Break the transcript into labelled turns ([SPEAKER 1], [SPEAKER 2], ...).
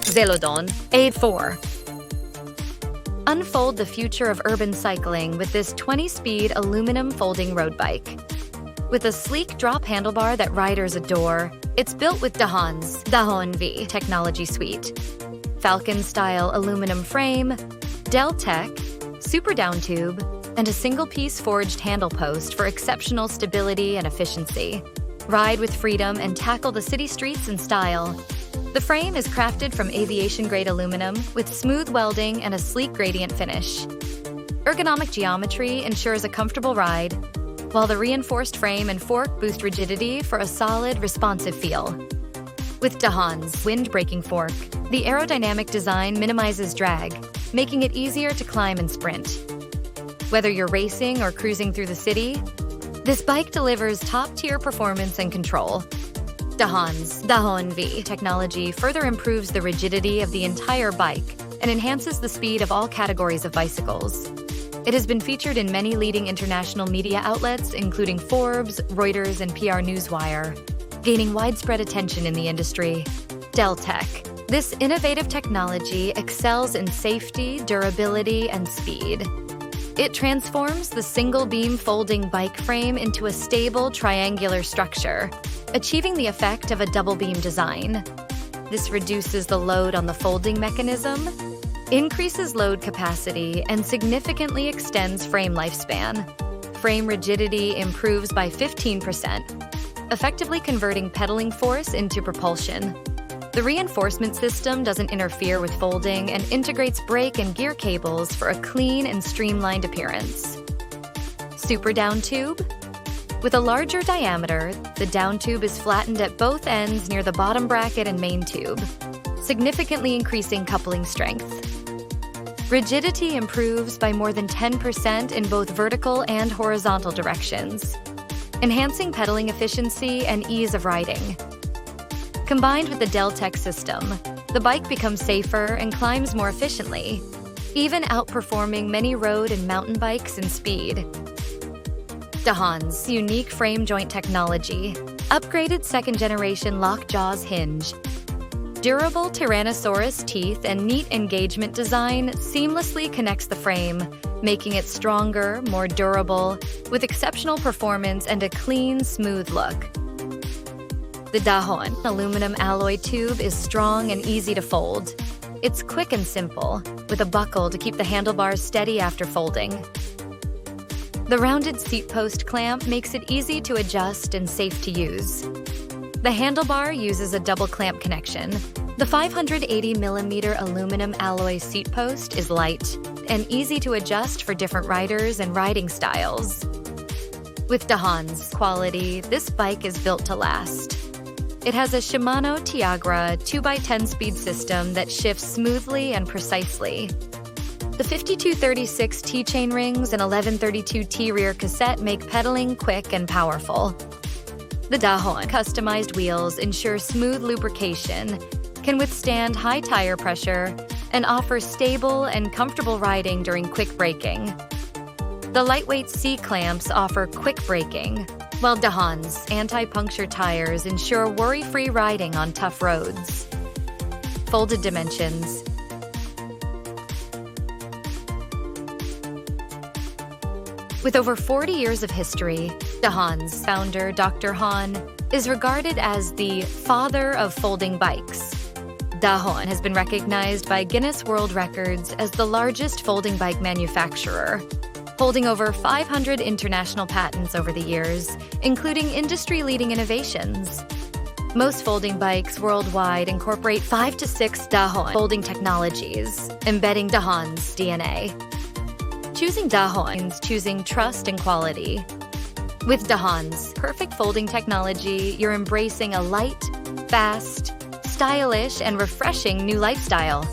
[SPEAKER 1] ZÉLODON A4. Unfold the future of urban cycling with this 20-speed aluminum folding road bike. With a sleek drop handlebar that riders adore, it's built with Dahon's Dahon V technology suite. Falcon-style aluminum frame, DELTECH, super Downtube, and a single-piece forged handle post for exceptional stability and efficiency. Ride with freedom and tackle the city streets in style. The frame is crafted from aviation-grade aluminum with smooth welding and a sleek gradient finish. Ergonomic geometry ensures a comfortable ride, while the reinforced frame and fork boost rigidity for a solid, responsive feel. With Dahon's wind-braking fork, the aerodynamic design minimizes drag, making it easier to climb and sprint. Whether you're racing or cruising through the city, this bike delivers top-tier performance and control. Dahon's Dahon V technology further improves the rigidity of the entire bike and enhances the speed of all categories of bicycles. It has been featured in many leading international media outlets, including Forbes, Reuters, and PR Newswire, gaining widespread attention in the industry. DELTECH. This innovative technology excels in safety, durability, and speed. It transforms the single-beam folding bike frame into a stable triangular structure, achieving the effect of a double-beam design. This reduces the load on the folding mechanism, increases load capacity, and significantly extends frame lifespan. Frame rigidity improves by 15%, effectively converting pedaling force into propulsion. The reinforcement system doesn't interfere with folding and integrates brake and gear cables for a clean and streamlined appearance. Super Downtube. With a larger diameter, the Downtube is flattened at both ends near the bottom bracket and main tube, significantly increasing coupling strength. Rigidity improves by more than 10% in both vertical and horizontal directions, enhancing pedaling efficiency and ease of riding. Combined with the DELTECH system, the bike becomes safer and climbs more efficiently, even outperforming many road and mountain bikes in speed. Dahon's unique frame joint technology, upgraded second-generation lock jaws hinge, durable Tyrannosaurus teeth, and neat engagement design seamlessly connects the frame, making it stronger, more durable, with exceptional performance and a clean, smooth look. The Dahon aluminum alloy tube is strong and easy to fold. It's quick and simple, with a buckle to keep the handlebars steady after folding. The rounded seat post clamp makes it easy to adjust and safe to use. The handlebar uses a double clamp connection. The 580mm aluminum alloy seat post is light and easy to adjust for different riders and riding styles. With Dahon's quality, this bike is built to last. It has a Shimano Tiagra 2x10 speed system that shifts smoothly and precisely. The 5236 T-chain rings and 1132T rear cassette make pedaling quick and powerful. The Dahon customized wheels ensure smooth lubrication, can withstand high tire pressure, and offer stable and comfortable riding during quick braking. The lightweight C-clamps offer quick braking, while Dahon's anti-puncture tires ensure worry-free riding on tough roads. Folded dimensions. With over 40 years of history, Dahon's founder, Dr. Han, is regarded as the father of folding bikes. Dahon has been recognized by Guinness World Records as the largest folding bike manufacturer, holding over 500 international patents over the years, including industry-leading innovations. Most folding bikes worldwide incorporate 5 to 6 Dahon folding technologies, embedding Dahon's DNA. Choosing Dahon means choosing trust and quality. With Dahon's perfect folding technology, you're embracing a light, fast, stylish, and refreshing new lifestyle.